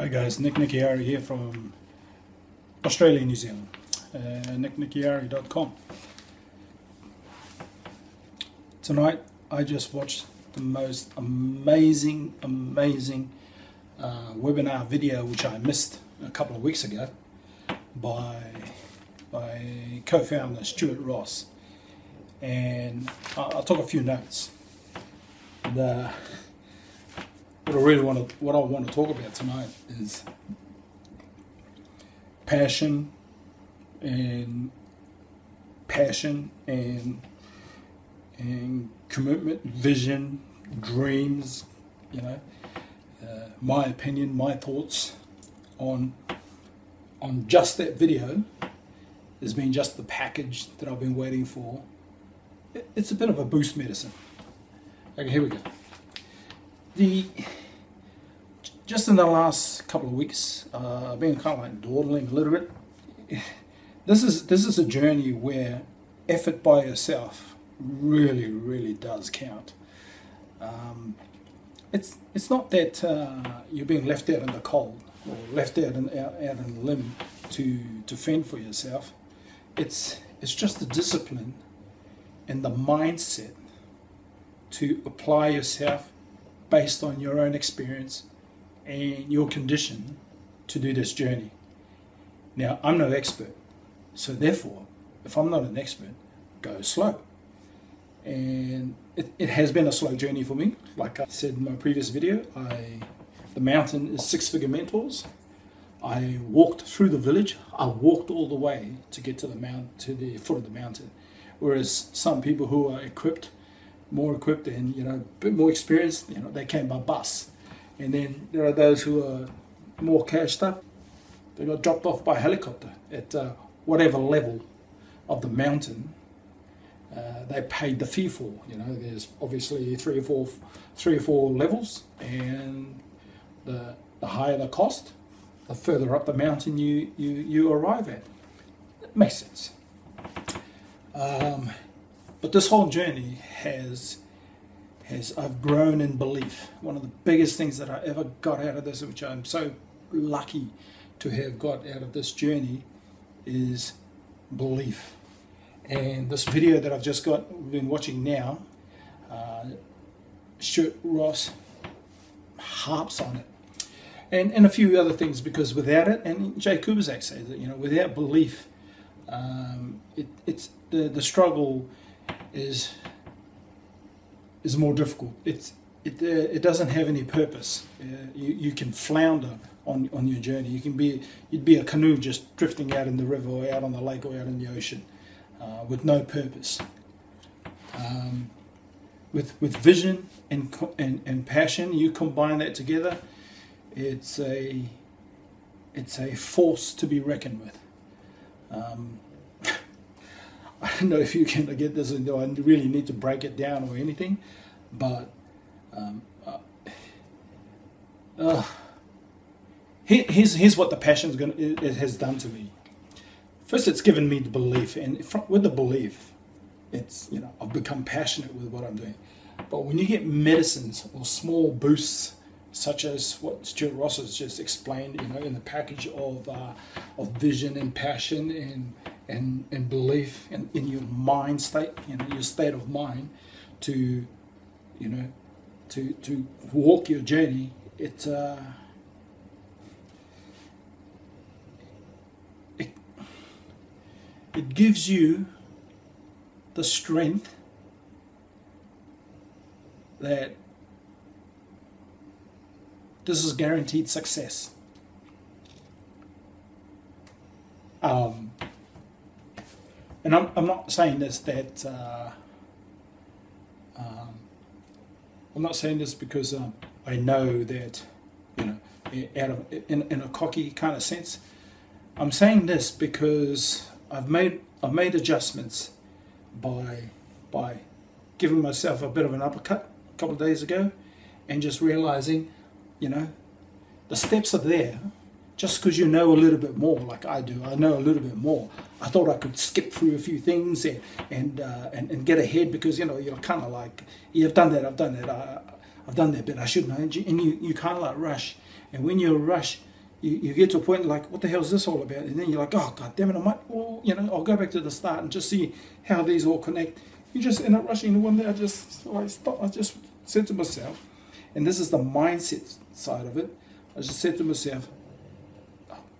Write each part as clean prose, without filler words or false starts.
Hi guys, Nick Nikiari here from Australia, New Zealand. nicknikiari.com. Tonight I just watched the most amazing webinar video which I missed a couple of weeks ago by co-founder Stuart Ross, and I took a few notes. What I want to talk about tonight is passion and commitment, vision, dreams. My opinion, my thoughts on just that video has been just the package that I've been waiting for. It's a bit of a boost medicine. Okay, here we go. Just in the last couple of weeks, I've been kind of like dawdling a little bit. This is a journey where effort by yourself really does count. It's not that you're being left out in the cold or left out in the limb to fend for yourself. It's just the discipline and the mindset to apply yourself based on your own experience and your condition to do this journey. Now, I'm no expert, so therefore, if I'm not an expert, go slow. And it has been a slow journey for me. Like I said in my previous video, the mountain is 6 Figure Mentors. I walked through the village. I walked all the way to get to the foot of the mountain. Whereas some people who are more equipped and a bit more experienced, they came by bus. And then there are those who are more cashed up. They got dropped off by helicopter at whatever level of the mountain they paid the fee for. There's obviously three or four levels, and the higher the cost, the further up the mountain you arrive at. It makes sense. But this whole journey I've grown in belief. One of the biggest things that I ever got out of this, which I'm so lucky to have got out of this journey, is belief. And this video that I've just been watching now, Stuart Ross harps on it. And a few other things, because without it, and Jay Kubizak says that, without belief, it's the struggle is more difficult. It doesn't have any purpose. You can flounder on your journey. You'd be a canoe just drifting out in the river or out on the lake or out in the ocean with no purpose. With vision and passion, you combine that together. It's a force to be reckoned with. I don't know if you can get this, and I really need to break it down or anything, but here's what the passion has done to me. First, it's given me the belief, and with the belief, I've become passionate with what I'm doing. But when you get medicines or small boosts, such as what Stuart Ross has just explained, in the package of vision and passion and belief in your mind state, your state of mind, to walk your journey, it gives you the strength that this is guaranteed success. And I'm not saying this I'm not saying this because I know that in a cocky kind of sense. I'm saying this because I've made adjustments by giving myself a bit of an uppercut a couple of days ago, and just realizing, the steps are there. Just because you know a little bit more, like I do, I know a little bit more. I thought I could skip through a few things and get ahead, because you're kind of like, I've done that bit, I should know, and you kind of like rush. And when you rush, you get to a point like, what the hell is this all about? And then you're like, oh, God damn it, I might, well, you know, I'll go back to the start and just see how these all connect. You just end up rushing. And one day I just said to myself, and this is the mindset side of it, I just said to myself,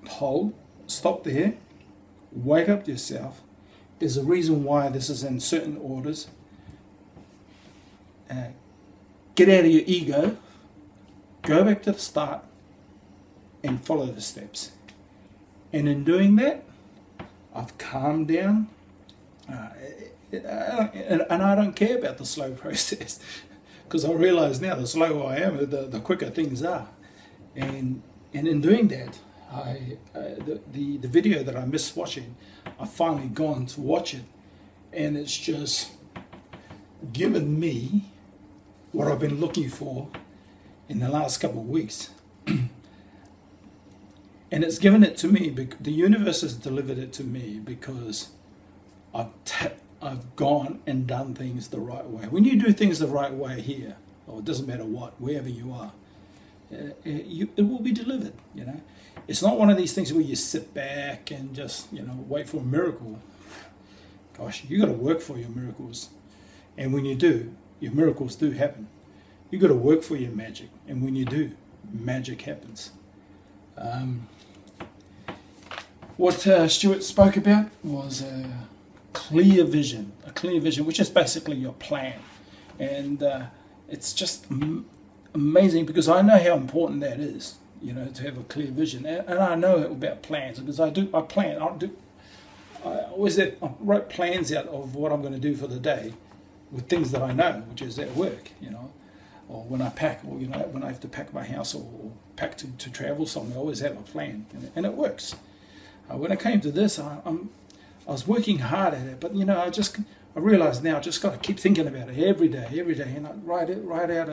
hold, stop there, wake up yourself. There's a reason why this is in certain orders. Get out of your ego, go back to the start, and follow the steps. And in doing that, I've calmed down, and I don't care about the slow process, because I realize now the slower I am, the quicker things are. And in doing that, the video that I missed watching, I've finally gone to watch it, and it's just given me what I've been looking for in the last couple of weeks. And it's given it to me, the universe has delivered it to me because I've gone and done things the right way. When you do things the right way here, or it doesn't matter what, wherever you are, it will be delivered, you know. It's not one of these things where you sit back and just, you know, wait for a miracle. Gosh, you got to work for your miracles. And when you do, your miracles do happen. You got to work for your magic. And when you do, magic happens. What Stuart spoke about was a clear vision, which is basically your plan. And it's just amazing, because I know how important that is, you know, to have a clear vision. And I know about plans, because I write plans out of what I'm going to do for the day with things that I know, which is at work, you know, or when I pack, or, you know, when I have to pack my house or pack to travel somewhere. I always have a plan, and it works. When it came to this, I was working hard at it, but, you know, I realized now I just got to keep thinking about it every day, and I write out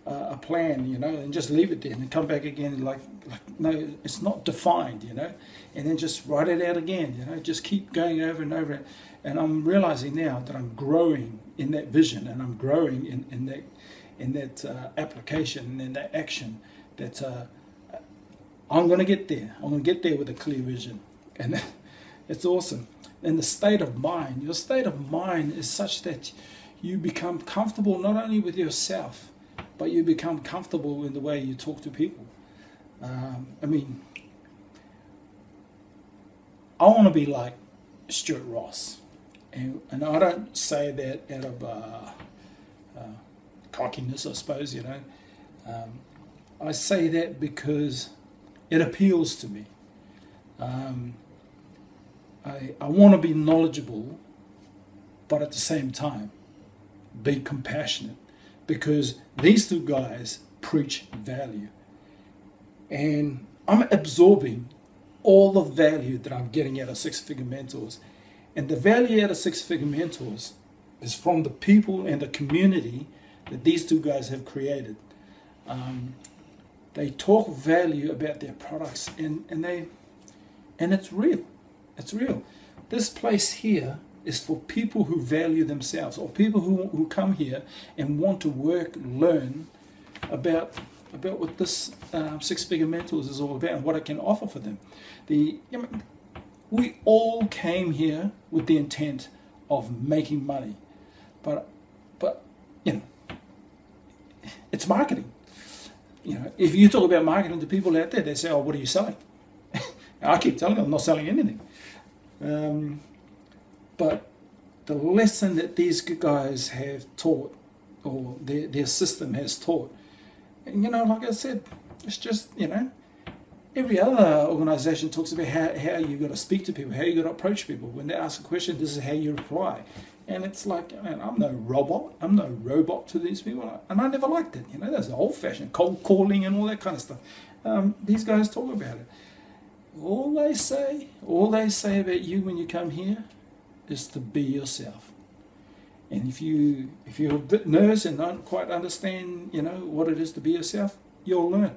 a plan, you know, and just leave it there, and then come back again, like no, it's not defined, you know, and then just write it out again, you know, just keep going over and over. And I'm realizing now that I'm growing in that vision, and I'm growing in that application and in that action, that I'm going to get there. I'm going to get there with a clear vision. And it's awesome. And the state of mind, your state of mind is such that you become comfortable not only with yourself, but you become comfortable in the way you talk to people. I mean, I want to be like Stuart Ross. And I don't say that out of cockiness, I suppose, you know. I say that because it appeals to me. I want to be knowledgeable, but at the same time, be compassionate, because these two guys preach value. And I'm absorbing all the value that I'm getting out of Six Figure Mentors. And the value out of Six Figure Mentors is from the people and the community that these two guys have created. They talk value about their products, and it's real. It's real. This place here is for people who value themselves, or people who come here and want to work, learn about what this Six Figure Mentors is all about and what it can offer for them. We all came here with the intent of making money, but you know, it's marketing. You know, if you talk about marketing to people out there, they say, "Oh, what are you selling?" I keep telling them I'm not selling anything. But the lesson that these guys have taught, or their system has taught, and, you know, like I said, it's just, you know, every other organization talks about how you got to speak to people, how you got to approach people. When they ask a question, this is how you reply. And it's like, man, I'm no robot to these people, and I never liked it. You know, there's the old-fashioned cold calling and all that kind of stuff. These guys talk about it. All they say about you when you come here is to be yourself. And if you're a bit nervous and don't quite understand, you know, what it is to be yourself, you'll learn.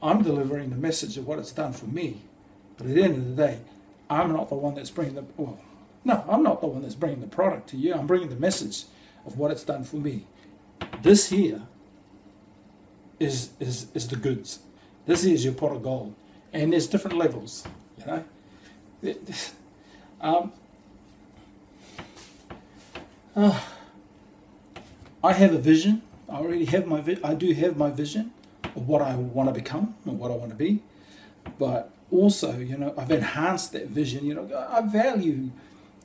I'm delivering the message of what it's done for me, but at the end of the day, I'm not the one that's bringing I'm not the one that's bringing the product to you. I'm bringing the message of what it's done for me. This here is the goods. This is your pot of gold, and there's different levels. You know, um, I have a vision. I already have my. I do have my vision of what I want to become and what I want to be, but also, you know, I've enhanced that vision. You know, I value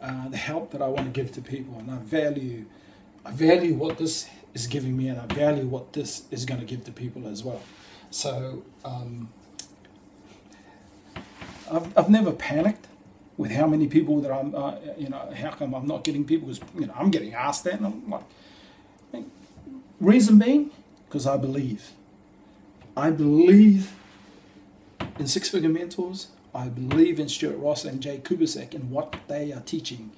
the help that I want to give to people, and I value what this is giving me, and I value what this is going to give to people as well. So I've never panicked with how many people that I'm, you know, how come I'm not getting people? Because, you know, I'm getting asked that, and I'm like, reason being, because I believe. I believe in Six Figure Mentors. I believe in Stuart Ross and Jay Kubicek and what they are teaching.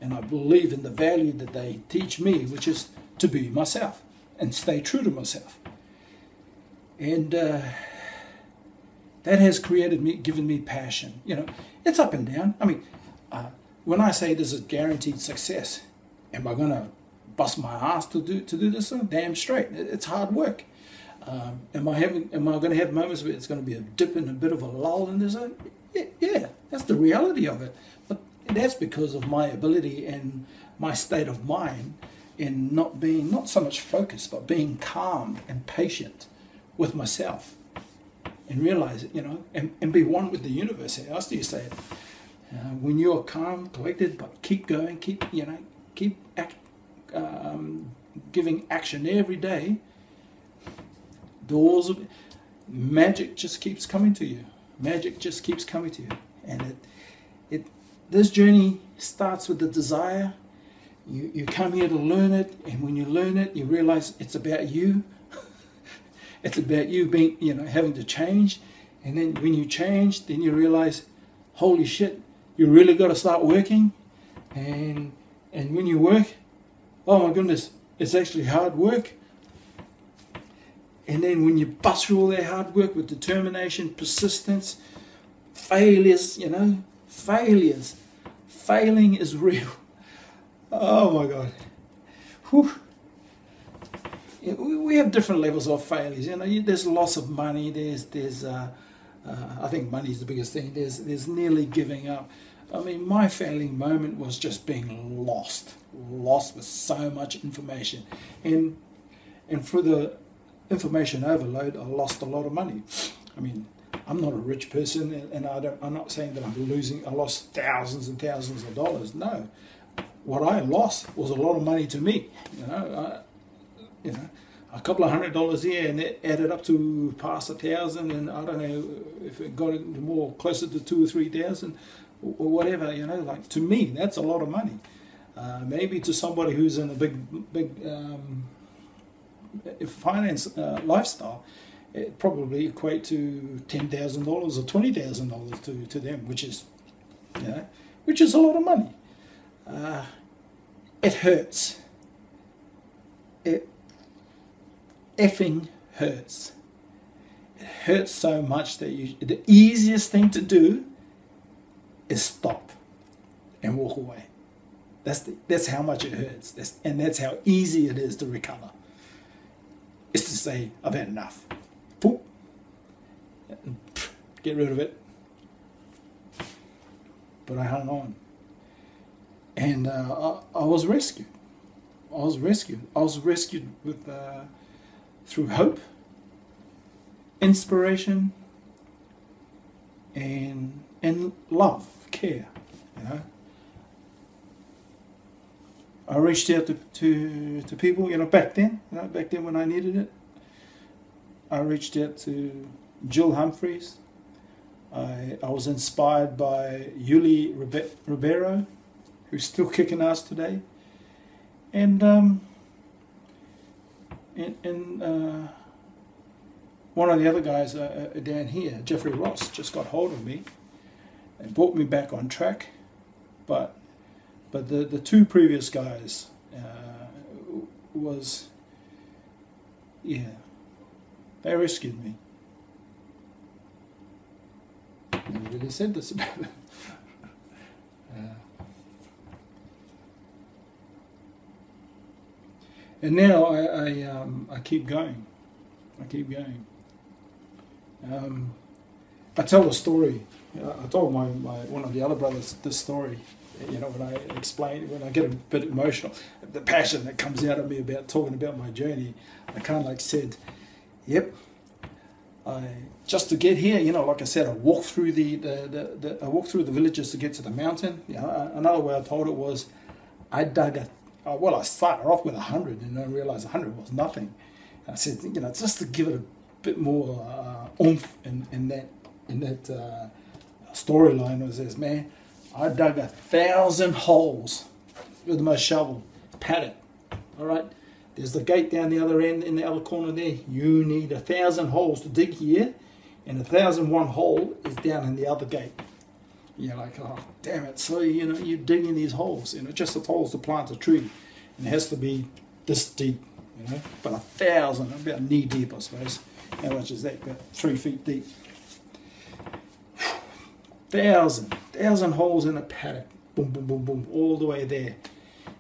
And I believe in the value that they teach me, which is to be myself and stay true to myself. And that has given me passion. You know, it's up and down. I mean, when I say this is guaranteed success, am I going to bust my ass to do this? Damn straight. It's hard work. Am I going to have moments where it's going to be a dip and a bit of a lull in this? Yeah, that's the reality of it. But that's because of my ability and my state of mind in not so much focused, but being calm and patient with myself, and realize it, you know, and be one with the universe. How else do you say it? When you're calm, collected, but keep going, keep giving action every day, doors of magic just keeps coming to you. Magic just keeps coming to you, and this journey starts with the desire. You come here to learn it, and when you learn it, you realize it's about you. It's about you being, you know, having to change, and then when you change, then you realize, holy shit, you really got to start working, and when you work, oh my goodness, it's actually hard work. And then when you bust through all that hard work with determination, persistence, failures, you know, failing is real. Oh my God. Whew. We have different levels of failures. You know, there's loss of money. There's I think money is the biggest thing. There's nearly giving up. I mean, my failing moment was just being lost with so much information, and through the information overload, I lost a lot of money. I mean, I'm not a rich person, and I'm not saying that I lost thousands and thousands of dollars. No, what I lost was a lot of money to me. You know, a couple of $100 here, and it added up to past 1,000, and I don't know if it got into more closer to 2,000 or 3,000 or whatever. You know, like, to me, that's a lot of money. Maybe to somebody who's in a big finance lifestyle, it probably equate to $10,000 or $20,000 to them, which is, you know, which is a lot of money. It hurts. It effing hurts. It hurts so much that the easiest thing to do is stop and walk away. That's how much it hurts. That's how easy it is to recover. It's to say, I've had enough. Boop. Get rid of it. But I hung on. And I was rescued. I was rescued with through hope, inspiration, and love, care. You know, I reached out to people. You know, back then when I needed it, I reached out to Jill Humphreys. I was inspired by Yuli Ribeiro, who's still kicking ass today, and one of the other guys down here, Jeffrey Ross, just got hold of me and brought me back on track. But the two previous guys they rescued me. Never really said this about it. And now I keep going. I keep going. I tell a story. I told my one of the other brothers this story. You know, when I get a bit emotional, the passion that comes out of me about talking about my journey, I kind of like said, yep, just to get here, you know, like I said, I walked through I walked through the villages to get to the mountain. You know, another way I told it was, I started off with 100 and I realized 100 was nothing. And I said, you know, just to give it a bit more oomph in that storyline, was this, man, I dug 1,000 holes with my shovel, paddock. All right, there's the gate down the other end, in the other corner there. You need 1,000 holes to dig here, and 1,001 hole is down in the other gate. You're like, oh, damn it. So, you know, you're digging these holes, you know, just the holes to plant a tree. And it has to be this deep, you know, but 1,000, about knee deep, I suppose. How much is that? About 3 feet deep. 1,000 holes in a paddock, boom, boom, boom, boom, all the way there.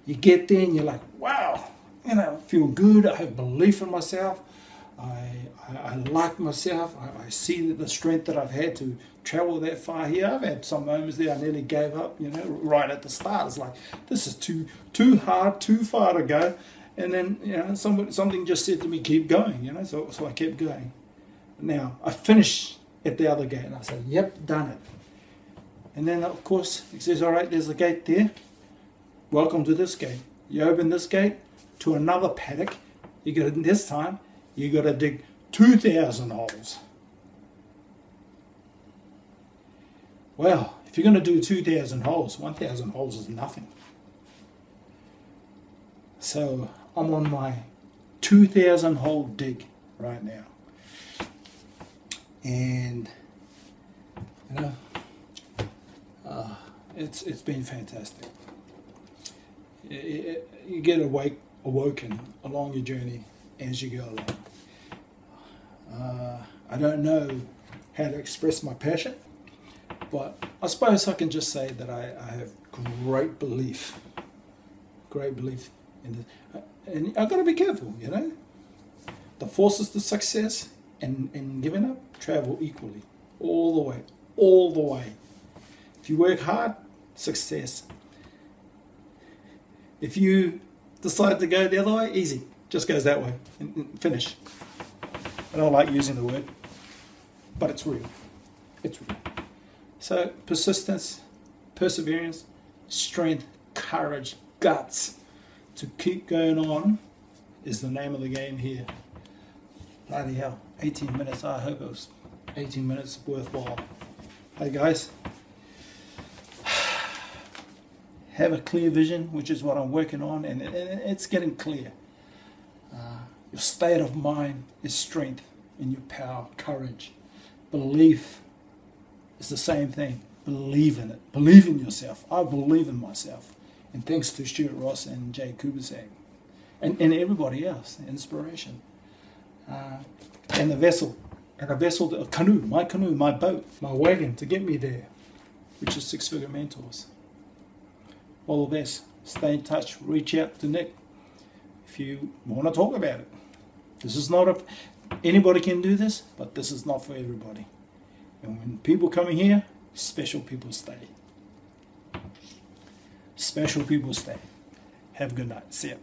You get there and you're like, wow, you know, I feel good. I have belief in myself. I like myself. I see the strength that I've had to travel that far here. I've had some moments there I nearly gave up, you know, right at the start. It's like, this is too hard, too far to go. And then, you know, something just said to me, keep going, you know, so I kept going. Now, I finished at the other gate and I said, yep, done it. And then, of course, he says, all right, there's a gate there. Welcome to this gate. You open this gate to another paddock. This time, you got to dig 2,000 holes. Well, if you're going to do 2,000 holes, 1,000 holes is nothing. So I'm on my 2,000 hole dig right now. And, you know, it's been fantastic. You get awoken along your journey as you go along. I don't know how to express my passion, but I suppose I can just say that I have great belief in this. And I've got to be careful, you know. The forces to success and giving up travel equally, all the way. If you work hard, success. If you decide to go the other way, easy. Just goes that way and finish. I don't like using the word, but it's real. It's real. So persistence, perseverance, strength, courage, guts to keep going on is the name of the game here. Bloody hell, 18 minutes. I hope it was 18 minutes worthwhile. Hey guys, have a clear vision, which is what I'm working on, and it's getting clear. Your state of mind is strength, and your power, courage. Belief is the same thing. Believe in it. Believe in yourself. I believe in myself. And thanks to Stuart Ross and Jay Kubicek and everybody else, inspiration. And the vessel, a canoe, my boat, my wagon to get me there, which is Six Figure Mentors. All the best. Stay in touch. Reach out to Nick if you want to talk about it. This is not anybody can do this, but this is not for everybody. And when people come in here, special people stay. Special people stay. Have a good night. See ya.